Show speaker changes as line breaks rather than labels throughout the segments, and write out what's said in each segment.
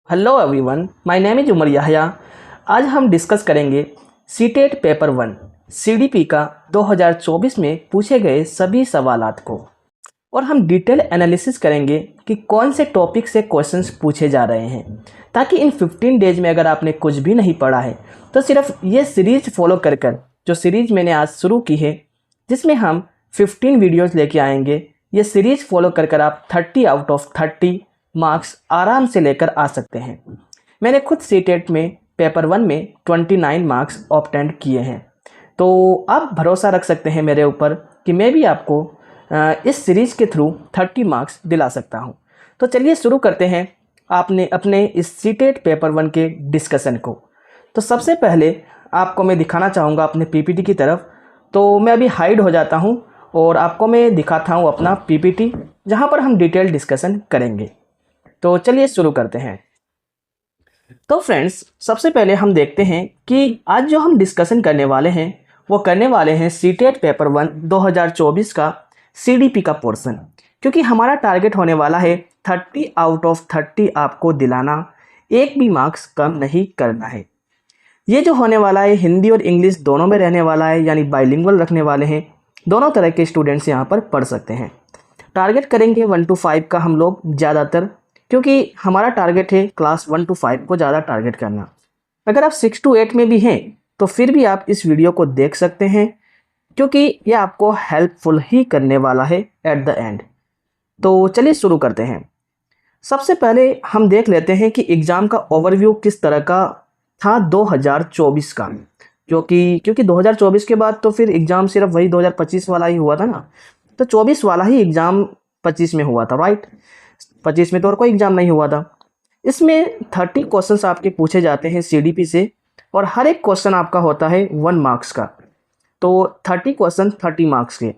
Hello everyone, my name is Umar Yahya. आज हम discuss करेंगे सीटेट पेपर 1 सीडीपी का 2024 में पूछे गए सभी सवालात को और हम डिटेल एनालिसिस करेंगे कि कौन से टॉपिक से क्वेश्चंस पूछे जा रहे हैं, ताकि इन 15 डेज में अगर आपने कुछ भी नहीं पढ़ा है तो सिर्फ ये सीरीज फॉलो कर जो सीरीज मैंने आज शुरू की है, जिसमें हम 15 वीडियोज़ लेके आएंगे। ये सीरीज फॉलो कर आप 30 आउट ऑफ 30 मार्क्स आराम से लेकर आ सकते हैं। मैंने खुद सीटेट में पेपर 1 में 29 मार्क्स ऑब्टेन किए हैं, तो आप भरोसा रख सकते हैं मेरे ऊपर कि मैं भी आपको इस सीरीज़ के थ्रू 30 मार्क्स दिला सकता हूं। तो चलिए शुरू करते हैं आपने अपने इस सीटेट पेपर 1 के डिस्कशन को। तो सबसे पहले आपको मैं दिखाना चाहूँगा अपने पीपीटी की तरफ। तो मैं अभी हाइड हो जाता हूँ और आपको मैं दिखाता हूँ अपना पीपीटी, जहाँ पर हम डिटेल डिस्कशन करेंगे। तो चलिए शुरू करते हैं। तो फ्रेंड्स, सबसे पहले हम देखते हैं कि आज जो हम डिस्कशन करने वाले हैं वो करने वाले हैं सीटेट पेपर 1 2024 का सीडीपी का पोर्शन, क्योंकि हमारा टारगेट होने वाला है 30 आउट ऑफ 30 आपको दिलाना, एक भी मार्क्स कम नहीं करना है। ये जो होने वाला है हिंदी और इंग्लिश दोनों में रहने वाला है, यानी बाइलिंगुअल रखने वाले हैं। दोनों तरह के स्टूडेंट्स यहाँ पर पढ़ सकते हैं। टारगेट करेंगे 1 to 5 का हम लोग ज़्यादातर, क्योंकि हमारा टारगेट है क्लास 1 to 5 को ज़्यादा टारगेट करना। अगर आप 6 to 8 में भी हैं तो फिर भी आप इस वीडियो को देख सकते हैं, क्योंकि ये आपको हेल्पफुल ही करने वाला है एट द एंड। तो चलिए शुरू करते हैं। सबसे पहले हम देख लेते हैं कि एग्ज़ाम का ओवरव्यू किस तरह का था 2024 का, क्योंकि 2024 के बाद तो फिर एग्ज़ाम सिर्फ वही 2025 वाला ही हुआ था ना। तो 24 वाला ही एग्ज़ाम 25 में हुआ था, राइट। 25 में तो और कोई एग्ज़ाम नहीं हुआ था। इसमें 30 क्वेश्चंस आपके पूछे जाते हैं सीडीपी से, और हर एक क्वेश्चन आपका होता है 1 मार्क्स का। तो 30 क्वेश्चन 30 मार्क्स के।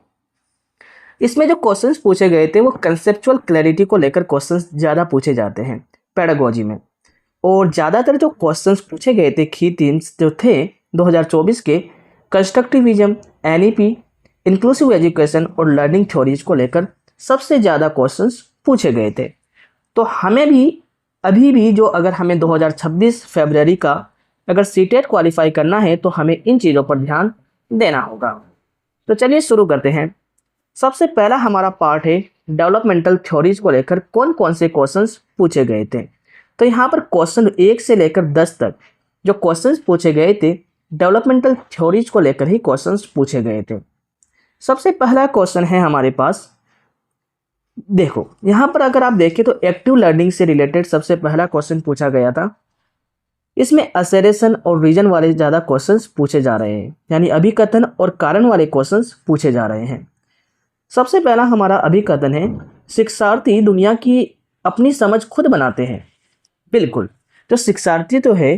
इसमें जो क्वेश्चंस पूछे गए थे वो कंसेप्चुअल क्लैरिटी को लेकर क्वेश्चंस ज़्यादा पूछे जाते हैं पेडागोजी में। और ज़्यादातर जो क्वेश्चंस पूछे गए थे की थीम्स जो थे 2024 के, कंस्ट्रक्टिविज्म, एनईपी, इंक्लूसिव एजुकेशन और लर्निंग थ्योरीज को लेकर सबसे ज़्यादा क्वेश्चंस पूछे गए थे। तो हमें भी अभी भी जो अगर हमें 2026 फरवरी का अगर सीटेट क्वालिफाई करना है तो हमें इन चीज़ों पर ध्यान देना होगा। तो चलिए शुरू करते हैं। सबसे पहला हमारा पार्ट है डेवलपमेंटल थ्योरीज को लेकर कौन कौन से क्वेश्चंस पूछे गए थे। तो यहाँ पर क्वेश्चन 1 से लेकर 10 तक जो क्वेश्चंस पूछे गए थे डेवलपमेंटल थ्योरीज को लेकर ही क्वेश्चंस पूछे गए थे। सबसे पहला क्वेश्चन है हमारे पास, देखो यहाँ पर अगर आप देखें तो एक्टिव लर्निंग से रिलेटेड सबसे पहला क्वेश्चन पूछा गया था। इसमें असरेशन और रीजन वाले ज़्यादा क्वेश्चंस पूछे जा रहे हैं, यानी अभिकथन और कारण वाले क्वेश्चंस पूछे जा रहे हैं। सबसे पहला हमारा अभिकथन है, शिक्षार्थी दुनिया की अपनी समझ खुद बनाते हैं। बिल्कुल, जो शिक्षार्थी तो है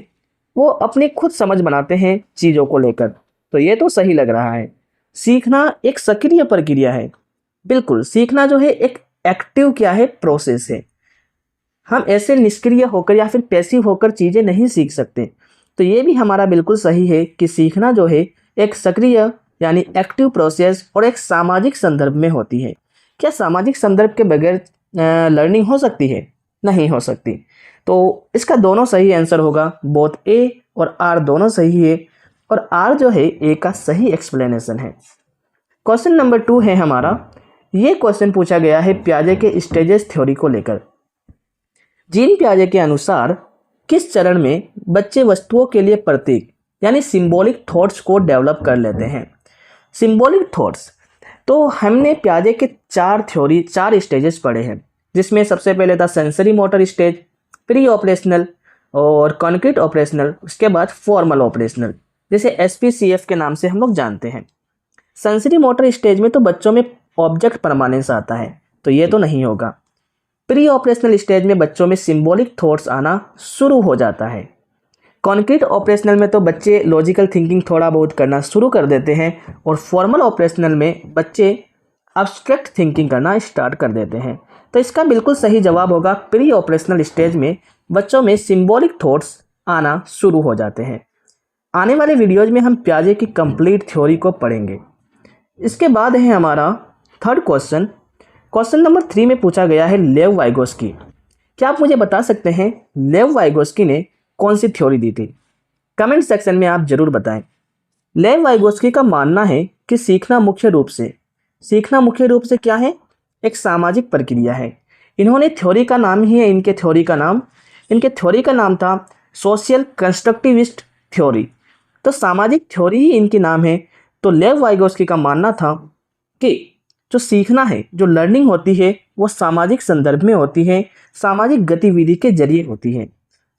वो अपनी खुद समझ बनाते हैं चीज़ों को लेकर, तो ये तो सही लग रहा है। सीखना एक सक्रिय प्रक्रिया है। बिल्कुल, सीखना जो है एक एक्टिव क्या है, प्रोसेस है। हम ऐसे निष्क्रिय होकर या फिर पैसिव होकर चीज़ें नहीं सीख सकते। तो ये भी हमारा बिल्कुल सही है कि सीखना जो है एक सक्रिय यानी एक्टिव प्रोसेस और एक सामाजिक संदर्भ में होती है। क्या सामाजिक संदर्भ के बगैर लर्निंग हो सकती है? नहीं हो सकती। तो इसका दोनों सही आंसर होगा, बोथ ए और आर दोनों सही है, और आर जो है ए का सही एक्सप्लेनेशन है। क्वेश्चन नंबर 2 है हमारा, ये क्वेश्चन पूछा गया है पियाजे के स्टेजेस थ्योरी को लेकर। जीन पियाजे के अनुसार किस चरण में बच्चे वस्तुओं के लिए प्रतीक यानी सिंबॉलिक थॉट्स को डेवलप कर लेते हैं? सिंबॉलिक थॉट्स, तो हमने पियाजे के 4 स्टेजेस पढ़े हैं, जिसमें सबसे पहले था sensory motor stage, pre operational और कॉन्क्रीट ऑपरेशनल, उसके बाद फॉर्मल ऑपरेशनल, जिसे SPCF के नाम से हम लोग जानते हैं। सेंसरी मोटर स्टेज में तो बच्चों में ऑब्जेक्ट परमानेंस आता है, तो ये तो नहीं होगा। प्री ऑपरेशनल स्टेज में बच्चों में सिंबॉलिक थॉट्स आना शुरू हो जाता है। कॉन्क्रीट ऑपरेशनल में तो बच्चे लॉजिकल थिंकिंग थोड़ा बहुत करना शुरू कर देते हैं, और फॉर्मल ऑपरेशनल में बच्चे एब्स्ट्रैक्ट थिंकिंग करना स्टार्ट कर देते हैं। तो इसका बिल्कुल सही जवाब होगा, प्री ऑपरेशनल स्टेज में बच्चों में सिंबॉलिक थॉट्स आना शुरू हो जाते हैं। आने वाले वीडियोज में हम पियाजे की कंप्लीट थ्योरी को पढ़ेंगे। इसके बाद है हमारा थर्ड क्वेश्चन। क्वेश्चन नंबर 3 में पूछा गया है लेव वाइगोस्की क्या आप मुझे बता सकते हैं लेव वाइगोस्की ने कौन सी थ्योरी दी थी? कमेंट सेक्शन में आप जरूर बताएं। लेव वाइगोस्की का मानना है कि सीखना मुख्य रूप से क्या है? एक सामाजिक प्रक्रिया है। इन्होंने थ्योरी का नाम ही है, इनके थ्योरी का नाम था सोशल कंस्ट्रक्टिविस्ट थ्योरी। तो सामाजिक थ्योरी ही इनकी नाम है। तो लेव वाइगोस्की का मानना था कि जो सीखना है, जो लर्निंग होती है, वो सामाजिक संदर्भ में होती है, सामाजिक गतिविधि के जरिए होती है।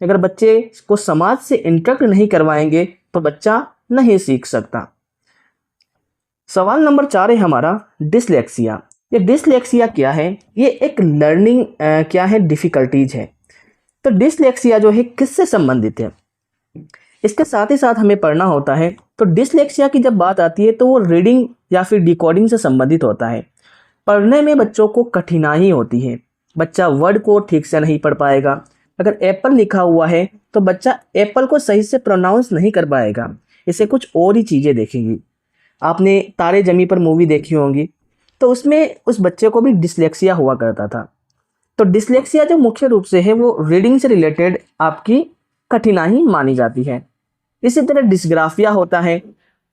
अगर बच्चे को समाज से इंटरेक्ट नहीं करवाएंगे तो बच्चा नहीं सीख सकता। सवाल नंबर 4 है हमारा डिसलेक्सिया। ये डिसलेक्सिया क्या है? ये एक लर्निंग क्या है, डिफिकल्टीज है। तो डिसलेक्सिया जो है किससे संबंधित है, इसके साथ ही साथ हमें पढ़ना होता है। तो डिसलेक्सिया की जब बात आती है तो वो रीडिंग या फिर डिकोडिंग से संबंधित होता है। पढ़ने में बच्चों को कठिनाई होती है, बच्चा वर्ड को ठीक से नहीं पढ़ पाएगा। अगर एप्पल लिखा हुआ है तो बच्चा एप्पल को सही से प्रोनाउंस नहीं कर पाएगा, इसे कुछ और ही चीज़ें देखेंगी। आपने तारे ज़मीं पर मूवी देखी होंगी, तो उसमें उस बच्चे को भी डिसलेक्सिया हुआ करता था। तो डिसलेक्सिया जो मुख्य रूप से है वो रीडिंग से रिलेटेड आपकी कठिनाई मानी जाती है। इसी तरह डिस्ग्राफिया होता है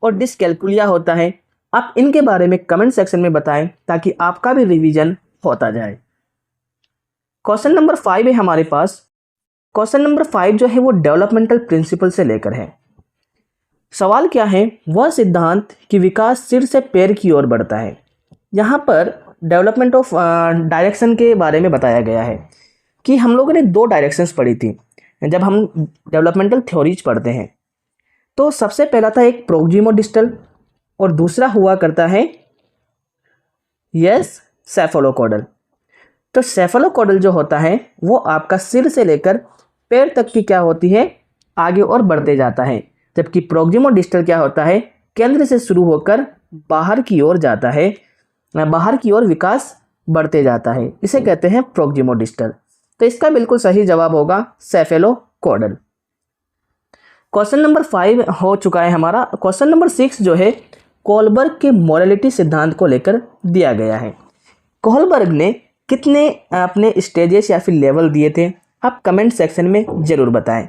और डिसकैल्कुलिया होता है। आप इनके बारे में कमेंट सेक्शन में बताएं ताकि आपका भी रिवीजन होता जाए। क्वेश्चन नंबर 5 है हमारे पास। क्वेश्चन नंबर 5 जो है वो डेवलपमेंटल प्रिंसिपल से लेकर है। सवाल क्या है? वह सिद्धांत कि विकास सिर से पैर की ओर बढ़ता है। यहाँ पर डेवलपमेंट ऑफ डायरेक्शन के बारे में बताया गया है कि हम लोगों ने 2 डायरेक्शंस पढ़ी थी जब हम डेवलपमेंटल थ्योरीज पढ़ते हैं। तो सबसे पहला था एक प्रोक्सिमोडिस्टल और दूसरा हुआ करता है सेफलोकॉडल। तो सेफलोकॉडल जो होता है वो आपका सिर से लेकर पैर तक की क्या होती है, आगे और बढ़ते जाता है। जबकि प्रोक्सिमोडिस्टल क्या होता है, केंद्र से शुरू होकर बाहर की ओर जाता है, बाहर की ओर विकास बढ़ते जाता है, इसे कहते हैं प्रोक्सिमोडिस्टल। तो इसका बिल्कुल सही जवाब होगा सेफेलोकॉडल। क्वेश्चन नंबर 5 हो चुका है हमारा। क्वेश्चन नंबर 6 जो है कोलबर्ग के मोरालिटी सिद्धांत को लेकर दिया गया है। कोलबर्ग ने कितने अपने स्टेजेस या फिर लेवल दिए थे? आप कमेंट सेक्शन में जरूर बताएं।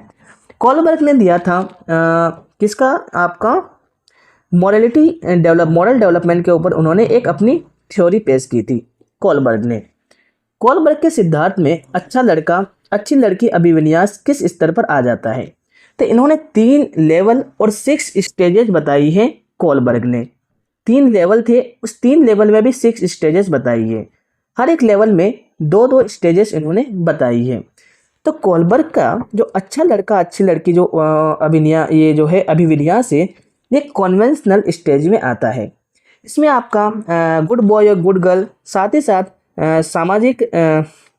कोलबर्ग ने दिया था किसका, आपका मॉरल डेवलपमेंट के ऊपर उन्होंने एक अपनी थ्योरी पेश की थी। कोलबर्ग के सिद्धांत में अच्छा लड़का अच्छी लड़की अभिविन्यास किस स्तर पर आ जाता है? तो इन्होंने 3 लेवल और 6 स्टेजेस बताई है। कोलबर्ग ने 3 लेवल थे, उस 3 लेवल में भी 6 स्टेजेस बताई है। हर एक लेवल में 2-2 स्टेजेस इन्होंने बताई है। तो कोलबर्ग का जो अच्छा लड़का अच्छी लड़की जो अभिविन्यास है, ये कॉन्वेंशनल स्टेज में आता है। इसमें आपका गुड बॉय और गुड गर्ल, साथ ही साथ सामाजिक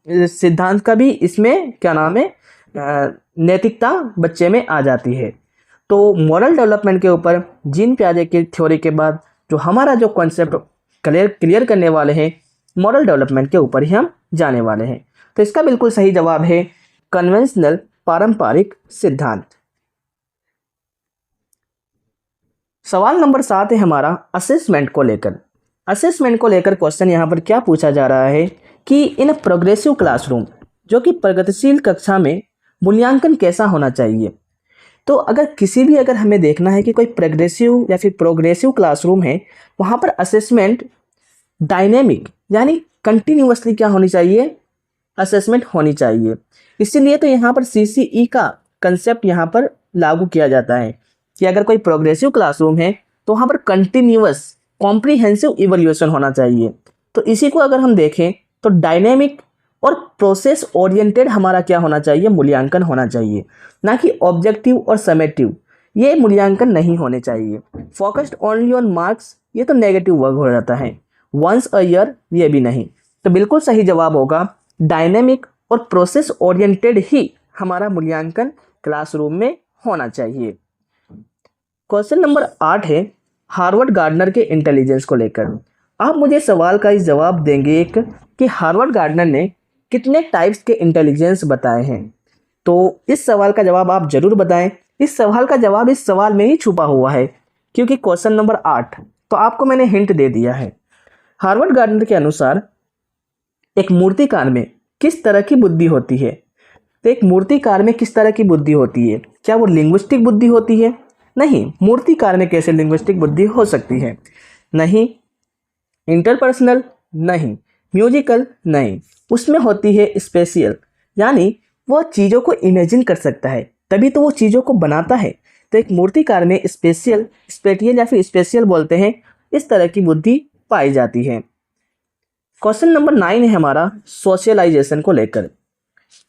सिद्धांत का भी इसमें क्या नाम है, नैतिकता बच्चे में आ जाती है। तो मॉरल डेवलपमेंट के ऊपर जीन पियाजे की थ्योरी के बाद जो हमारा जो कॉन्सेप्ट क्लियर करने वाले हैं, मॉरल डेवलपमेंट के ऊपर ही हम जाने वाले हैं। तो इसका बिल्कुल सही जवाब है कन्वेंशनल, पारंपरिक सिद्धांत। सवाल नंबर 7 है हमारा असेसमेंट को लेकर क्वेश्चन यहाँ पर क्या पूछा जा रहा है कि इन प्रोग्रेसिव क्लासरूम, जो कि प्रगतिशील कक्षा में मूल्यांकन कैसा होना चाहिए? तो अगर हमें देखना है कि कोई प्रोग्रेसिव या फिर प्रोग्रेसिव क्लासरूम है, वहाँ पर असेसमेंट डायनेमिक यानी कंटिन्यूअसली क्या होनी चाहिए, असेसमेंट होनी चाहिए। इसीलिए तो यहाँ पर CCE का कंसेप्ट यहाँ पर लागू किया जाता है कि अगर कोई प्रोग्रेसिव क्लासरूम है तो वहाँ पर कंटिन्यूअस कॉम्प्रिहेंसिव इवैल्यूएशन होना चाहिए। तो इसी को अगर हम देखें तो डायनेमिक और प्रोसेस ओरिएंटेड हमारा क्या होना चाहिए, मूल्यांकन होना चाहिए, ना कि ऑब्जेक्टिव और समेटिव, ये मूल्यांकन नहीं होने चाहिए। फोकस्ड ओनली ऑन मार्क्स, ये तो नेगेटिव वर्क हो जाता है। वंस अ ईयर, ये भी नहीं। तो बिल्कुल सही जवाब होगा डायनेमिक और प्रोसेस ओरिएंटेड ही हमारा मूल्यांकन क्लासरूम में होना चाहिए। क्वेश्चन नंबर 8 है हार्वर्ड गार्डनर के इंटेलिजेंस को लेकर। आप मुझे सवाल का इस जवाब देंगे एक कि हार्वर्ड गार्डनर ने कितने टाइप्स के इंटेलिजेंस बताए हैं? तो इस सवाल का जवाब आप जरूर बताएं। इस सवाल का जवाब इस सवाल में ही छुपा हुआ है, क्योंकि क्वेश्चन नंबर 8 तो आपको मैंने हिंट दे दिया है। हार्वर्ड गार्डनर के अनुसार एक मूर्तिकार में किस तरह की बुद्धि होती है? तो एक मूर्तिकार में किस तरह की बुद्धि होती है? क्या वो लिंग्विस्टिक बुद्धि होती है? नहीं। मूर्तिकार में कैसे लिंग्विस्टिक बुद्धि हो सकती है? नहीं। इंटरपर्सनल? नहीं। म्यूजिकल? नहीं। उसमें होती है स्पेशियल, यानी वो चीज़ों को इमेजिन कर सकता है, तभी तो वो चीज़ों को बनाता है। तो एक मूर्तिकार में स्पेटियल या फिर स्पेशियल बोलते हैं, इस तरह की बुद्धि पाई जाती है। क्वेश्चन नंबर 9 है हमारा सोशलाइजेशन को लेकर।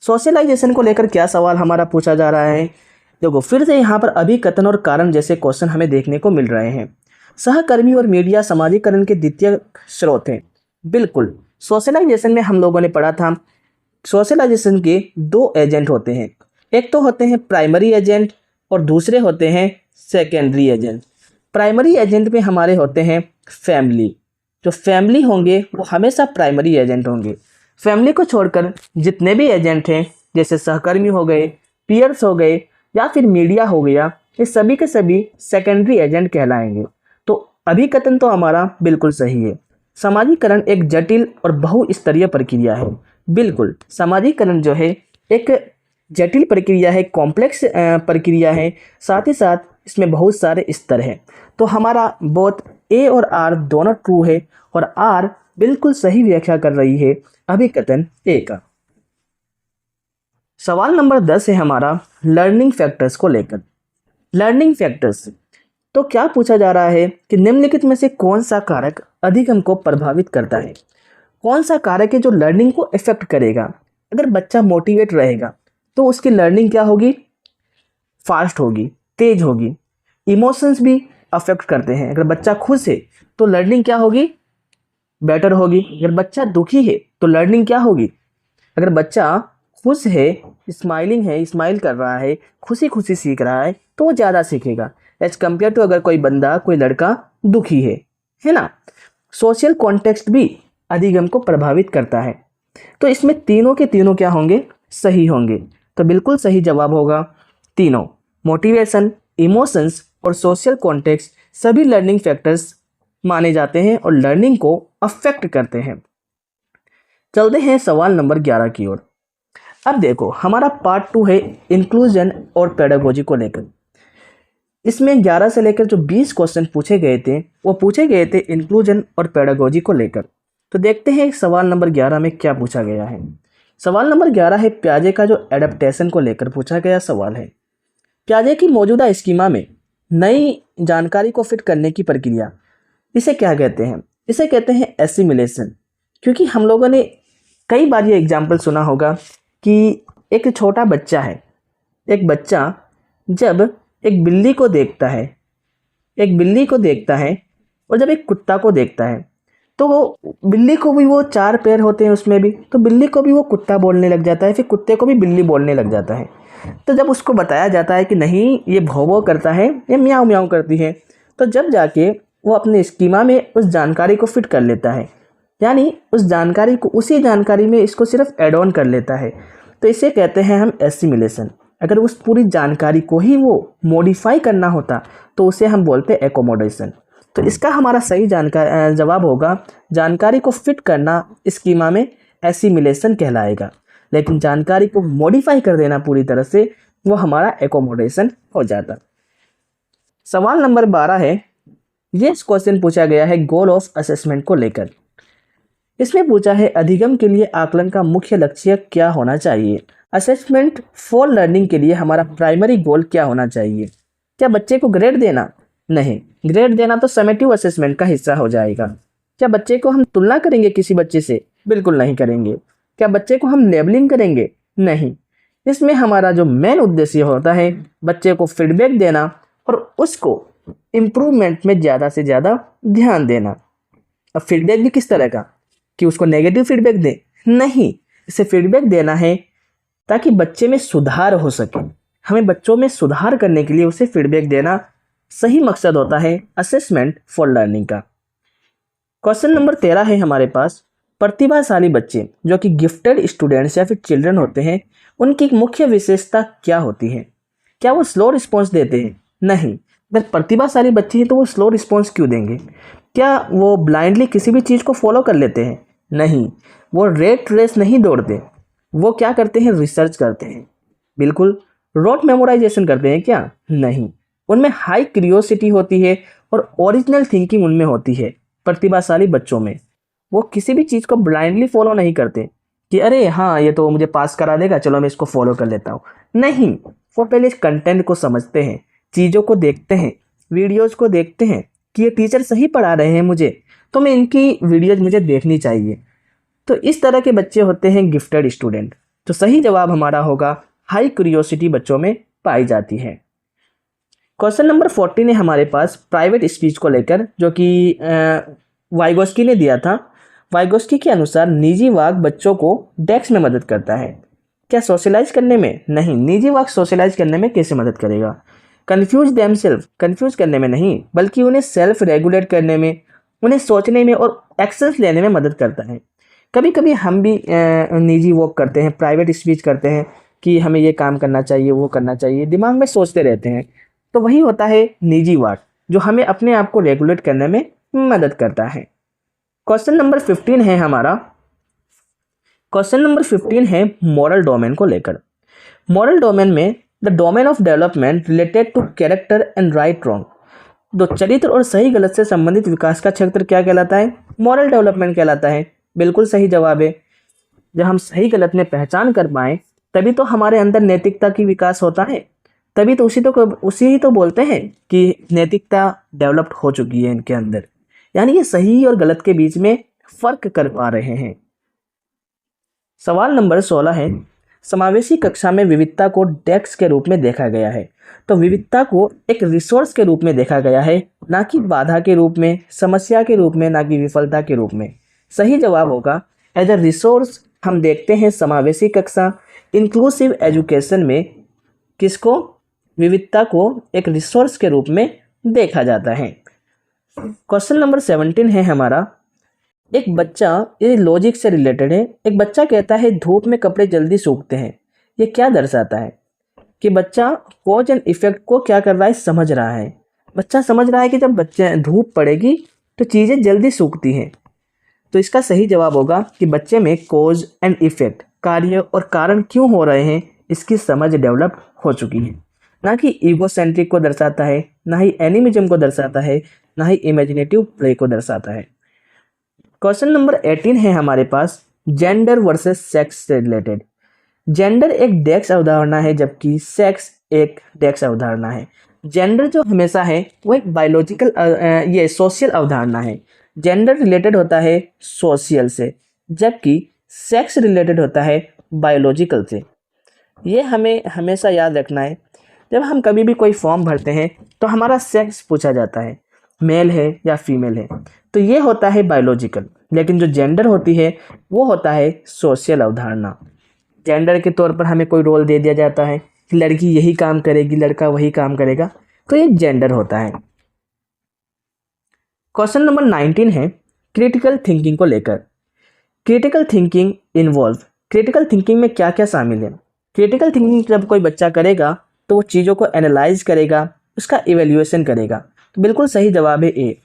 सोशलाइजेशन को लेकर क्या सवाल हमारा पूछा जा रहा है? देखो, फिर से यहाँ पर अभिकथन और कारण जैसे क्वेश्चन हमें देखने को मिल रहे हैं। सहकर्मी और मीडिया सामाजिकरण के द्वितीय स्रोत हैं। बिल्कुल, सोशलाइजेशन में हम लोगों ने पढ़ा था, सोशलाइजेशन के 2 एजेंट होते हैं। एक तो होते हैं प्राइमरी एजेंट और दूसरे होते हैं सेकेंडरी एजेंट। प्राइमरी एजेंट में हमारे होते हैं फैमिली। जो फैमिली होंगे वो हमेशा प्राइमरी एजेंट होंगे। फैमिली को छोड़कर जितने भी एजेंट हैं, जैसे सहकर्मी हो गए, पीयर्स हो गए या फिर मीडिया हो गया, ये सभी के सभी सेकेंडरी एजेंट कहलाएंगे। तो अभिकथन तो हमारा बिल्कुल सही है। सामाजिकरण एक जटिल और बहुस्तरीय प्रक्रिया है। बिल्कुल, सामाजिकरण जो है एक जटिल प्रक्रिया है, कॉम्प्लेक्स प्रक्रिया है, साथ ही साथ इसमें बहुत सारे स्तर हैं। तो हमारा बोथ ए और आर दोनों ट्रू है और आर बिल्कुल सही व्याख्या कर रही है अभिकथन ए का। सवाल नंबर 10 है हमारा लर्निंग फैक्टर्स को लेकर। लर्निंग फैक्टर्स, तो क्या पूछा जा रहा है कि निम्नलिखित में से कौन सा कारक अधिगम को प्रभावित करता है? कौन सा कारक है जो लर्निंग को इफेक्ट करेगा? अगर बच्चा मोटिवेट रहेगा तो उसकी लर्निंग क्या होगी? फास्ट होगी, तेज होगी। इमोशंस भी अफेक्ट करते हैं। अगर बच्चा खुश है तो लर्निंग क्या होगी? बेटर होगी। अगर बच्चा दुखी है तो लर्निंग क्या होगी? अगर बच्चा खुश है, स्माइलिंग है, स्माइल कर रहा है, खुशी खुशी सीख रहा है, तो वो ज़्यादा सीखेगा एज कम्पेयर टू अगर कोई लड़का दुखी है ना। सोशल कॉन्टेक्स्ट भी अधिगम को प्रभावित करता है। तो इसमें तीनों के तीनों क्या होंगे? सही होंगे। तो बिल्कुल सही जवाब होगा तीनों। मोटिवेशन, इमोशंस और सोशल कॉन्टेक्स्ट सभी लर्निंग फैक्टर्स माने जाते हैं और लर्निंग को अफेक्ट करते हैं। चलते हैं सवाल नंबर 11 की ओर। अब देखो, हमारा पार्ट 2 है इंक्लूजन और पेडागोजी को लेकर। इसमें 11 से लेकर जो 20 क्वेश्चन पूछे गए थे वो पूछे गए थे इंक्लूजन और पेडागोजी को लेकर। तो देखते हैं सवाल नंबर 11 में क्या पूछा गया है। सवाल नंबर 11 है प्याजे का जो एडेप्टेशन को लेकर पूछा गया सवाल है। प्याजे की मौजूदा स्कीमा में नई जानकारी को फिट करने की प्रक्रिया, इसे क्या कहते हैं? इसे कहते हैं एसिमिलेशन। क्योंकि हम लोगों ने कई बार ये एग्जाम्पल सुना होगा कि एक छोटा बच्चा है, एक बच्चा जब एक बिल्ली को देखता है और जब एक कुत्ता को देखता है तो वो बिल्ली को भी, वो 4 पैर होते हैं उसमें भी, तो बिल्ली को भी वो कुत्ता बोलने लग जाता है, फिर कुत्ते को भी बिल्ली बोलने लग जाता है। तो जब उसको बताया जाता है कि नहीं ये भौं भौं करता है, ये म्याऊं म्याऊं करती है, तो जब जाके वो अपने स्कीमा में उस जानकारी को फिट कर लेता है, यानी उस जानकारी को उसी जानकारी में इसको सिर्फ एड ऑन कर लेता है, तो इसे कहते हैं हम एसिमिलेशन। अगर उस पूरी जानकारी को ही वो मॉडिफाई करना होता तो उसे हम बोलते हैं एकोमोडेशन। तो इसका हमारा सही जवाब होगा जानकारी को फिट करना स्कीमा में एसिमिलेशन कहलाएगा, लेकिन जानकारी को मॉडिफाई कर देना पूरी तरह से वो हमारा एकोमोडेशन हो जाता। सवाल नंबर 12 है, ये क्वेश्चन पूछा गया है गोल ऑफ असेसमेंट को लेकर। इसमें पूछा है अधिगम के लिए आकलन का मुख्य लक्ष्य क्या होना चाहिए? असेसमेंट फॉर लर्निंग के लिए हमारा प्राइमरी गोल क्या होना चाहिए? क्या बच्चे को ग्रेड देना? नहीं, ग्रेड देना तो समेटिव असेसमेंट का हिस्सा हो जाएगा। क्या बच्चे को हम तुलना करेंगे किसी बच्चे से? बिल्कुल नहीं करेंगे। क्या बच्चे को हम लेबलिंग करेंगे? नहीं। इसमें हमारा जो मेन उद्देश्य होता है बच्चे को फीडबैक देना और उसको इम्प्रूवमेंट में ज़्यादा से ज़्यादा ध्यान देना। अब फीडबैक भी किस तरह का कि उसको नेगेटिव फीडबैक दे? नहीं, इसे फीडबैक देना है ताकि बच्चे में सुधार हो सके। हमें बच्चों में सुधार करने के लिए उसे फीडबैक देना सही मकसद होता है असेसमेंट फॉर लर्निंग का। क्वेश्चन नंबर 13 है हमारे पास, प्रतिभाशाली बच्चे जो कि गिफ्टेड स्टूडेंट्स या फिर चिल्ड्रन होते हैं, उनकी मुख्य विशेषता क्या होती है? क्या वो स्लो रिस्पॉन्स देते हैं? नहीं। अगर प्रतिभाशाली बच्चे हैं तो वो स्लो रिस्पॉन्स क्यों देंगे? क्या वो ब्लाइंडली किसी भी चीज़ को फॉलो कर लेते हैं? नहीं। वो रेट रेस नहीं दौड़ते, वो क्या करते हैं, रिसर्च करते हैं। बिल्कुल रोट मेमोराइजेशन करते हैं क्या, नहीं। उनमें हाई क्यूरियोसिटी होती है और ओरिजिनल थिंकिंग उनमें होती है। प्रतिभाशाली बच्चों में वो किसी भी चीज़ को ब्लाइंडली फॉलो नहीं करते कि अरे हाँ ये तो मुझे पास करा देगा, चलो मैं इसको फॉलो कर लेता हूँ। नहीं, वो पहले इस कंटेंट को समझते हैं, चीज़ों को देखते हैं, वीडियोज़ को देखते हैं कि ये टीचर सही पढ़ा रहे हैं मुझे, तो मैं इनकी वीडियोज़ मुझे देखनी चाहिए। तो इस तरह के बच्चे होते हैं गिफ्टेड स्टूडेंट। तो सही जवाब हमारा होगा हाई क्यूरियोसिटी बच्चों में पाई जाती है। क्वेश्चन नंबर 14 है हमारे पास प्राइवेट स्पीच को लेकर, जो कि वाइगोस्की ने दिया था। वाइगोस्की के अनुसार निजी वाक बच्चों को डेस्क में मदद करता है। क्या सोशलाइज करने में? नहीं, निजी वाक सोशलाइज करने में कैसे मदद करेगा? कन्फ्यूज देमसेल्फ, कन्फ्यूज करने में नहीं, बल्कि उन्हें सेल्फ रेगुलेट करने में, उन्हें सोचने में और एक्शंस लेने में मदद करता है। कभी कभी हम भी निजी वॉक करते हैं, प्राइवेट स्पीच करते हैं कि हमें ये काम करना चाहिए, वो करना चाहिए, दिमाग में सोचते रहते हैं। तो वही होता है निजी वाक, जो हमें अपने आप को रेगुलेट करने में मदद करता है। क्वेश्चन नंबर 15 है हमारा। क्वेश्चन नंबर 15 है मॉरल डोमेन को लेकर। मॉरल डोमेन में the domain of development related to character and right wrong, तो चरित्र और सही गलत से संबंधित विकास का क्षेत्र क्या कहलाता है? मॉरल डेवलपमेंट कहलाता है। बिल्कुल सही जवाब है। जब हम सही गलत में पहचान कर पाएं तभी तो हमारे अंदर नैतिकता की विकास होता है, तभी तो उसी ही तो बोलते हैं कि नैतिकता डेवलप्ड हो चुकी है इनके अंदर, यानी ये सही और गलत के बीच में फर्क कर पा रहे हैं। सवाल नंबर 16 है, समावेशी कक्षा में विविधता को डेस्क के रूप में देखा गया है। तो विविधता को एक रिसोर्स के रूप में देखा गया है, ना कि बाधा के रूप में, समस्या के रूप में, ना कि विफलता के रूप में। सही जवाब होगा एज अ रिसोर्स। हम देखते हैं समावेशी कक्षा, इंक्लूसिव एजुकेशन में किसको? विविधता को एक रिसोर्स के रूप में देखा जाता है। क्वेश्चन नंबर 17 है हमारा। एक बच्चा, ये लॉजिक से रिलेटेड है। एक बच्चा कहता है धूप में कपड़े जल्दी सूखते हैं। ये क्या दर्शाता है? कि बच्चा कॉज एंड इफेक्ट को क्या कर रहा है, समझ रहा है। बच्चा समझ रहा है कि जब बच्चे धूप पड़ेगी तो चीज़ें जल्दी सूखती हैं। तो इसका सही जवाब होगा कि बच्चे में कॉज एंड इफेक्ट, कार्य और कारण क्यों हो रहे हैं, इसकी समझ डेवलप हो चुकी है। ना कि ईगोसेंट्रिक को दर्शाता है, ना ही एनिमिज्म को दर्शाता है, ना ही इमेजिनेटिव प्ले को दर्शाता है। क्वेश्चन नंबर 18 है हमारे पास, जेंडर वर्सेस सेक्स से रिलेटेड। जेंडर एक डेस्क अवधारणा है, जबकि सेक्स एक डेस्क अवधारणा है। जेंडर जो हमेशा है वो एक बायोलॉजिकल ये सोशल अवधारणा है। जेंडर रिलेटेड होता है सोशल से, जबकि सेक्स रिलेटेड होता है बायोलॉजिकल से। ये हमें हमेशा याद रखना है। जब हम कभी भी कोई फॉर्म भरते हैं तो हमारा सेक्स पूछा जाता है, मेल है या फीमेल है, तो ये होता है बायोलॉजिकल। लेकिन जो जेंडर होती है वो होता है सोशल अवधारणा। जेंडर के तौर पर हमें कोई रोल दे दिया जाता है कि लड़की यही काम करेगी, लड़का वही काम करेगा, तो ये जेंडर होता है। क्वेश्चन नंबर 19 है क्रिटिकल थिंकिंग को लेकर। Critical thinking involve, critical thinking में क्या क्या शामिल है? क्रिटिकल थिंकिंग जब कोई बच्चा करेगा तो वो चीज़ों को एनालाइज करेगा, उसका इवेल्युएशन करेगा। तो बिल्कुल सही जवाब है ए,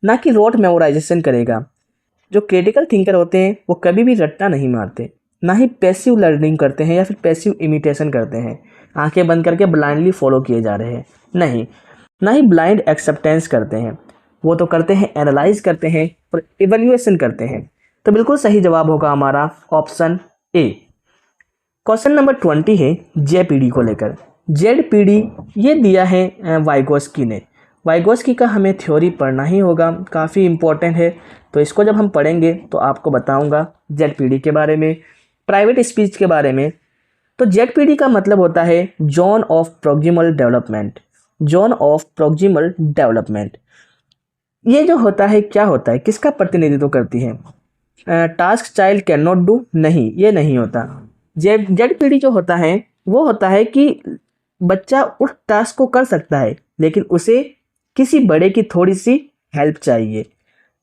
ना कि रोट मेमोराइजेशन करेगा। जो क्रिटिकल थिंकर होते हैं वो कभी भी रट्टा नहीं मारते, ना ही पैसिव लर्निंग करते हैं या फिर पैसिव इमिटेशन करते हैं, आंखें बंद करके ब्लाइंडली फॉलो किए जा रहे हैं, नहीं। ना ही ब्लाइंड एक्सेप्टेंस करते हैं, वो तो करते हैं एनालाइज करते हैं और इवेल्युएशन करते हैं। तो बिल्कुल सही जवाब होगा हमारा ऑप्शन ए। क्वेश्चन नंबर 20 है जेपीडी को लेकर। जेडपीडी ये दिया है वाइगोस्की ने। वाइगोस्की का हमें थ्योरी पढ़ना ही होगा, काफ़ी इम्पोर्टेंट है। तो इसको जब हम पढ़ेंगे तो आपको बताऊंगा जेडपीडी के बारे में, प्राइवेट स्पीच के बारे में। तो जेडपीडी का मतलब होता है zone of proximal development. Zone of proximal development ये जो होता है, क्या होता है, किसका प्रतिनिधित्व करती है? Task child can not do, नहीं, ये नहीं होता। जेडपीडी जो होता है वो होता है कि बच्चा उस टास्क को कर सकता है लेकिन उसे किसी बड़े की थोड़ी सी हेल्प चाहिए।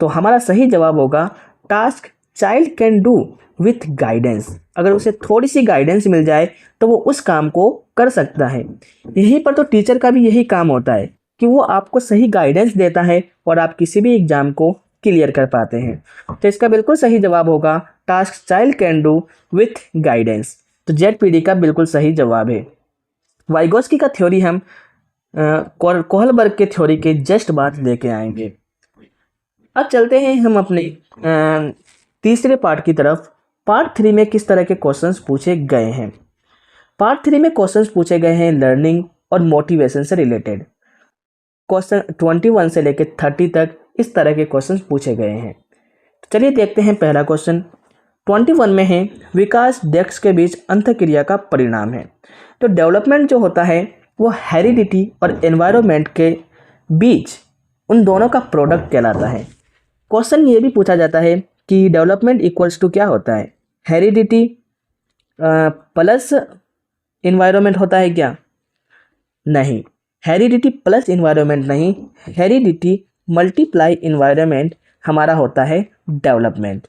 तो हमारा सही जवाब होगा task child can do with guidance. अगर उसे थोड़ी सी गाइडेंस मिल जाए तो वो उस काम को कर सकता है। यहीं पर तो टीचर का भी यही काम होता है कि वो आपको सही गाइडेंस देता है और आप किसी भी एग्ज़ाम को क्लियर कर पाते हैं। तो इसका बिल्कुल सही जवाब होगा task child can do with guidance. तो जेड का बिल्कुल सही जवाब है। वाइगोस्की का थ्योरी हम कोहलबर्ग के थ्योरी के जस्ट बाद लेके आएंगे। अब चलते हैं हम अपने तीसरे पार्ट की तरफ। पार्ट 3 में किस तरह के क्वेश्चंस पूछे गए हैं। पार्ट 3 में क्वेश्चंस पूछे गए हैं लर्निंग और मोटिवेशन से रिलेटेड। क्वेश्चन 21 से लेकर 30 तक इस तरह के क्वेश्चंस पूछे गए हैं। तो चलिए देखते हैं पहला क्वेश्चन। 21 में है विकास डेस्क के बीच अंतःक्रिया का परिणाम है। तो डेवलपमेंट जो होता है वो हेरिडिटी और एनवायरनमेंट के बीच उन दोनों का प्रोडक्ट कहलाता है। क्वेश्चन ये भी पूछा जाता है कि डेवलपमेंट इक्वल्स टू क्या होता है, हेरिडिटी प्लस इन्वायरमेंट होता है क्या? नहीं, हेरिडिटी प्लस इन्वायरमेंट नहीं, हेरिडिटी मल्टीप्लाई इन्वायरमेंट हमारा होता है डेवलपमेंट।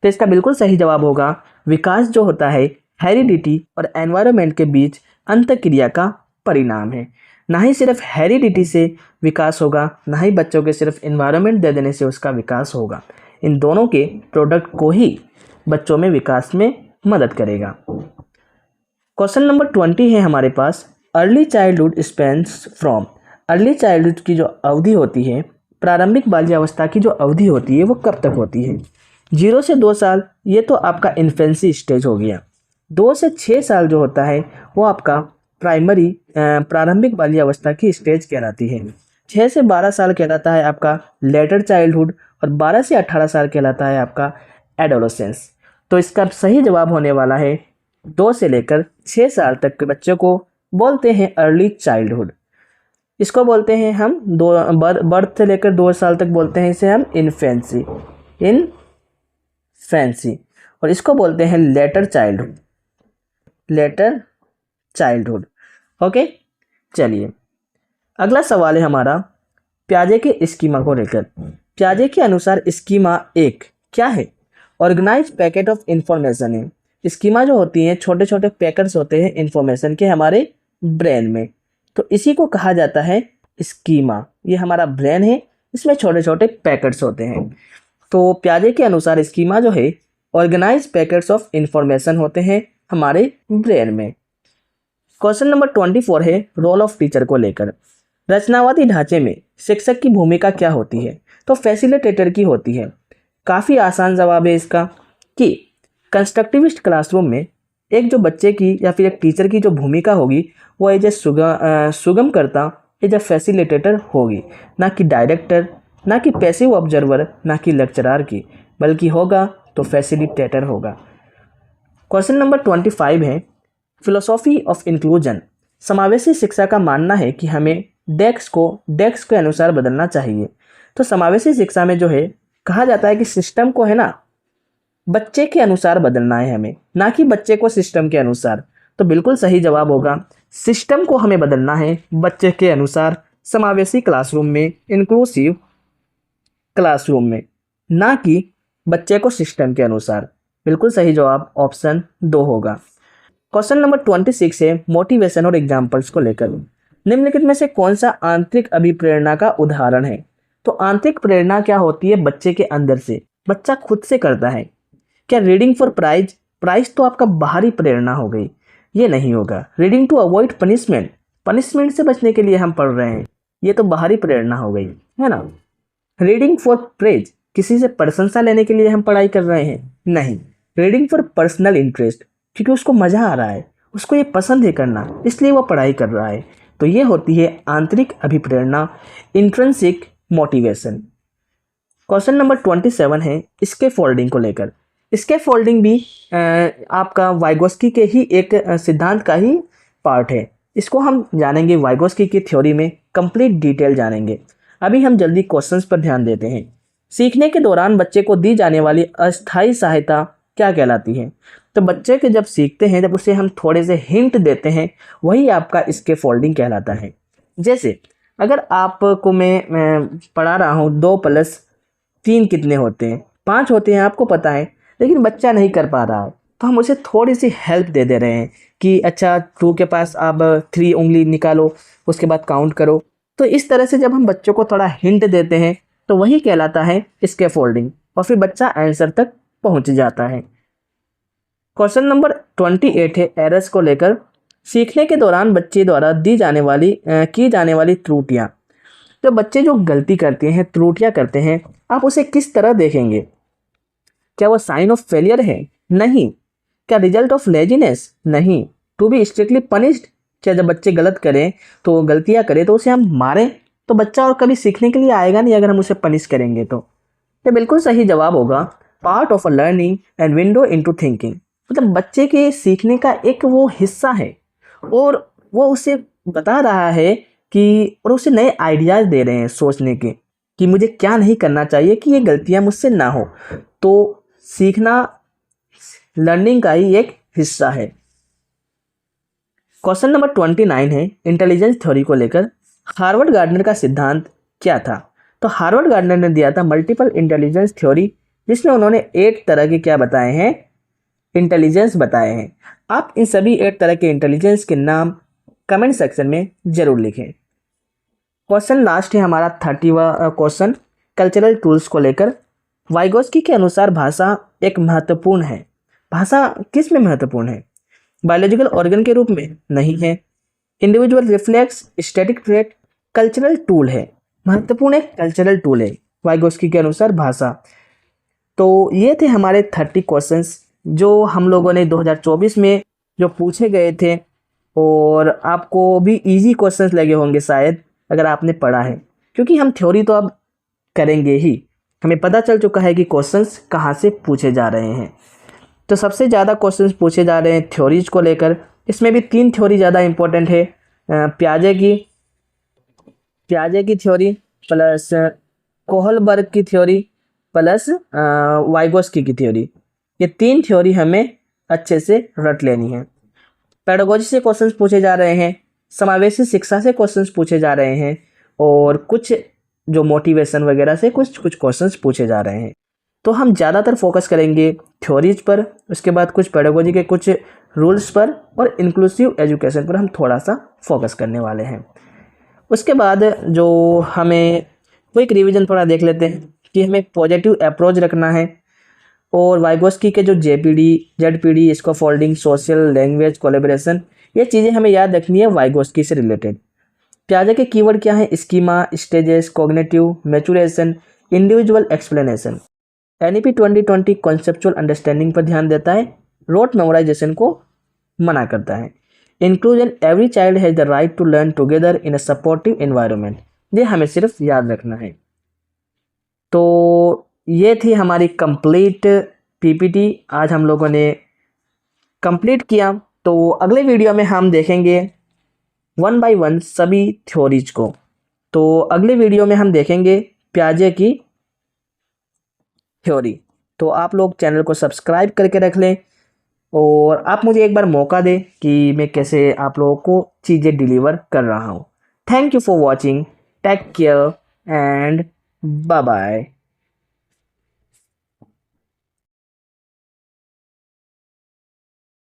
तो इसका बिल्कुल सही जवाब होगा विकास जो होता है हेरिडिटी और एनवायरमेंट के बीच अंतःक्रिया का परिणाम है। ना ही सिर्फ हेरिडिटी से विकास होगा, ना ही बच्चों के सिर्फ इन्वायरमेंट दे देने से उसका विकास होगा। इन दोनों के प्रोडक्ट को ही बच्चों में विकास में मदद करेगा। क्वेश्चन नंबर 20 है हमारे पास। Early childhood spans from. Early childhood की जो अवधि होती है, प्रारंभिक बाल्यावस्था की जो अवधि होती है वो कब तक होती है? 0 से 2 साल, ये तो आपका इन्फेंसी स्टेज हो गया। 2 से 6 साल जो होता है वो आपका प्रारंभिक बाल्यावस्था की स्टेज कहलाती है। 6 से 12 साल कहलाता है आपका लेटर चाइल्डहुड और 12 से 18 साल कहलाता है आपका एडोलेसेंस। तो इसका सही जवाब होने वाला है 2 से लेकर 6 साल तक के बच्चों को बोलते हैं अर्ली चाइल्डहुड। इसको बोलते हैं हम बर्थ से लेकर 2 साल तक बोलते हैं इसे हम इन्फेंसी और इसको बोलते हैं लेटर चाइल्डहुड। ओके, चलिए अगला सवाल है हमारा प्याजे के स्कीमा को लेकर। प्याजे के अनुसार स्कीमा 1 क्या है? ऑर्गेनाइज पैकेट ऑफ इंफॉर्मेशन है। स्कीमा जो होती हैं छोटे छोटे पैकेट्स होते हैं इंफॉर्मेशन के हमारे ब्रेन में, तो इसी को कहा जाता है स्कीमा। ये हमारा ब्रेन है, इसमें छोटे छोटे पैकेट्स होते हैं। तो प्याजे के अनुसार स्कीमा जो है ऑर्गेनाइज पैकेट्स ऑफ इंफॉर्मेशन होते हैं हमारे ब्रेन में। क्वेश्चन नंबर 24 है रोल ऑफ टीचर को लेकर। रचनावादी ढांचे में शिक्षक की भूमिका क्या होती है? तो फैसिलिटेटर की होती है। काफ़ी आसान जवाब है इसका कि कंस्ट्रक्टिविस्ट क्लासरूम में एक जो बच्चे की या फिर एक टीचर की जो भूमिका होगी वो एज ए सुगम करता, एज ए फैसिलिटेटर होगी, ना कि डायरेक्टर, ना कि पैसिव ऑब्जर्वर, ना कि लेक्चरार की, बल्कि होगा तो फैसिलिटेटर होगा। क्वेश्चन नंबर 25 है फिलोसॉफी ऑफ इंक्लूजन। समावेशी शिक्षा का मानना है कि हमें डेस्क के अनुसार बदलना चाहिए। तो समावेशी शिक्षा में जो है कहा जाता है कि सिस्टम को है ना बच्चे के अनुसार बदलना है हमें, ना कि बच्चे को सिस्टम के अनुसार। तो बिल्कुल सही जवाब होगा सिस्टम को हमें बदलना है बच्चे के अनुसार, समावेशी क्लासरूम में, इंक्लूसिव क्लासरूम में, ना कि बच्चे को सिस्टम के अनुसार। बिल्कुल सही जवाब ऑप्शन 2 होगा। क्वेश्चन नंबर 26 है मोटिवेशन और एग्जाम्पल्स को लेकर। निम्नलिखित में से कौन सा आंतरिक अभिप्रेरणा का उदाहरण है? तो आंतरिक प्रेरणा क्या होती है? बच्चे के अंदर से, बच्चा खुद से करता है। क्या रीडिंग फॉर प्राइज तो आपका बाहरी प्रेरणा हो गई, ये नहीं होगा। रीडिंग टू अवॉइड पनिशमेंट से बचने के लिए हम पढ़ रहे हैं, ये तो बाहरी प्रेरणा हो गई, है ना। रीडिंग फॉर प्रेज, किसी से प्रशंसा लेने के लिए हम पढ़ाई कर रहे हैं, नहीं। रीडिंग फॉर पर्सनल इंटरेस्ट, क्योंकि उसको मज़ा आ रहा है, उसको ये पसंद है करना, इसलिए वो पढ़ाई कर रहा है। तो ये होती है आंतरिक अभिप्रेरणा, इंट्रिंसिक मोटिवेशन। क्वेश्चन नंबर 27 है स्कैफोल्डिंग को लेकर। स्कैफोल्डिंग भी आपका वाइगोस्की के ही एक सिद्धांत का ही पार्ट है। इसको हम जानेंगे वाइगोस्की की थ्योरी में, कंप्लीट डिटेल जानेंगे। अभी हम जल्दी क्वेश्चंस पर ध्यान देते हैं। सीखने के दौरान बच्चे को दी जाने वाली अस्थायी सहायता क्या कहलाती है? तो बच्चे के जब सीखते हैं, जब उसे हम थोड़े से हिंट देते हैं, वही आपका स्कैफोल्डिंग कहलाता है। जैसे अगर आपको मैं पढ़ा रहा हूँ 2 + 3 कितने होते हैं? 5 होते हैं, आपको पता है, लेकिन बच्चा नहीं कर पा रहा है, तो हम उसे थोड़ी सी हेल्प दे रहे हैं कि अच्छा 2 के पास आप 3 उंगली निकालो, उसके बाद काउंट करो। तो इस तरह से जब हम बच्चों को थोड़ा हिंट देते हैं तो वही कहलाता है स्कैफोल्डिंग, और फिर बच्चा आंसर तक पहुंच जाता है। क्वेश्चन नंबर 28 है एरर्स को लेकर। सीखने के दौरान बच्चे द्वारा की जाने वाली त्रुटियां। तो बच्चे जो गलती करते हैं, त्रुटियां करते हैं, आप उसे किस तरह देखेंगे? क्या वो साइन ऑफ फेलियर है? नहीं। क्या रिजल्ट ऑफ लेजीनेस? नहीं। To be strictly punished? क्या जब बच्चे गलत करें, तो गलतियां करें तो उसे हम मारें, तो बच्चा और कभी सीखने के लिए आएगा नहीं अगर हम उसे पनिश करेंगे तो। ये बिल्कुल सही जवाब होगा, part of a learning and window into thinking. मतलब बच्चे के सीखने का एक वो हिस्सा है, और वो उसे बता रहा है कि, और उसे नए आइडियाज दे रहे हैं सोचने के, कि मुझे क्या नहीं करना चाहिए कि ये गलतियां मुझसे ना हो। तो सीखना लर्निंग का ही एक हिस्सा है। क्वेश्चन नंबर 29 है इंटेलिजेंस थ्योरी को लेकर। हार्वर्ड गार्डनर का सिद्धांत क्या था? तो हार्वर्ड गार्डनर ने दिया था मल्टीपल इंटेलिजेंस थ्योरी, जिसमें उन्होंने 8 तरह के क्या बताए हैं? इंटेलिजेंस बताए हैं। आप इन सभी 8 तरह के इंटेलिजेंस के नाम कमेंट सेक्शन में जरूर लिखें। क्वेश्चन लास्ट है हमारा 30वां क्वेश्चन कल्चरल टूल्स को लेकर। वाइगोस्की के अनुसार भाषा एक महत्वपूर्ण है। भाषा किस में महत्वपूर्ण है? बायोलॉजिकल ऑर्गन के रूप में? नहीं है। Individual reflex, static trait, cultural tool है। महत्वपूर्ण एक कल्चरल टूल है वाइगोस्की के अनुसार भाषा। तो ये थे हमारे 30 क्वेश्चंस जो हम लोगों ने 2024 में जो पूछे गए थे, और आपको भी इजी क्वेश्चंस लगे होंगे शायद अगर आपने पढ़ा है, क्योंकि हम थ्योरी तो अब करेंगे ही। हमें पता चल चुका है कि क्वेश्चंस कहाँ से पूछे जा रहे हैं। तो सबसे ज़्यादा क्वेश्चंस पूछे जा रहे हैं थ्योरीज को लेकर। इसमें भी 3 थ्योरी ज़्यादा इंपॉर्टेंट है, प्याजे की थ्योरी प्लस कोहलबर्ग की थ्योरी प्लस वाइगोस्की की थ्योरी। ये 3 थ्योरी हमें अच्छे से रट लेनी है। पेडागोजी से क्वेश्चंस पूछे जा रहे हैं, समावेशी शिक्षा से क्वेश्चंस पूछे जा रहे हैं, और कुछ जो मोटिवेशन वगैरह से कुछ क्वेश्चंस पूछे जा रहे हैं। तो हम ज़्यादातर फोकस करेंगे थ्योरीज पर, उसके बाद कुछ पेडागोजी के कुछ रूल्स पर, और इंक्लूसिव एजुकेशन पर हम थोड़ा सा फोकस करने वाले हैं। उसके बाद जो हमें क्विक रिवीजन थोड़ा देख लेते हैं कि हमें पॉजिटिव अप्रोच रखना है, और वाइगोस्की के जो ZPD, scaffolding, social, language, collaboration, ये चीज़ें हमें याद रखनी है वाइगोस्की से रिलेटेड। प्याजे के कीवर्ड क्या है? Schema, stages, cognitive maturation, individual explanation. NEP 2020 conceptual understanding पर ध्यान देता है, रोट मेमोराइजेशन को मना करता है। Inclusion, every child has the right to learn together in a supportive environment. ये हमें सिर्फ याद रखना है। तो ये थी हमारी कंप्लीट पीपीटी, आज हम लोगों ने कंप्लीट किया। तो अगले वीडियो में हम देखेंगे 1 बाय 1 सभी थ्योरीज को। तो अगले वीडियो में हम देखेंगे प्याजे की थ्योरी। तो आप लोग चैनल को सब्सक्राइब करके रख लें, और आप मुझे एक बार मौका दें कि मैं कैसे आप लोगों को चीज़ें डिलीवर कर रहा हूँ। Thank you for watching, take care and bye bye.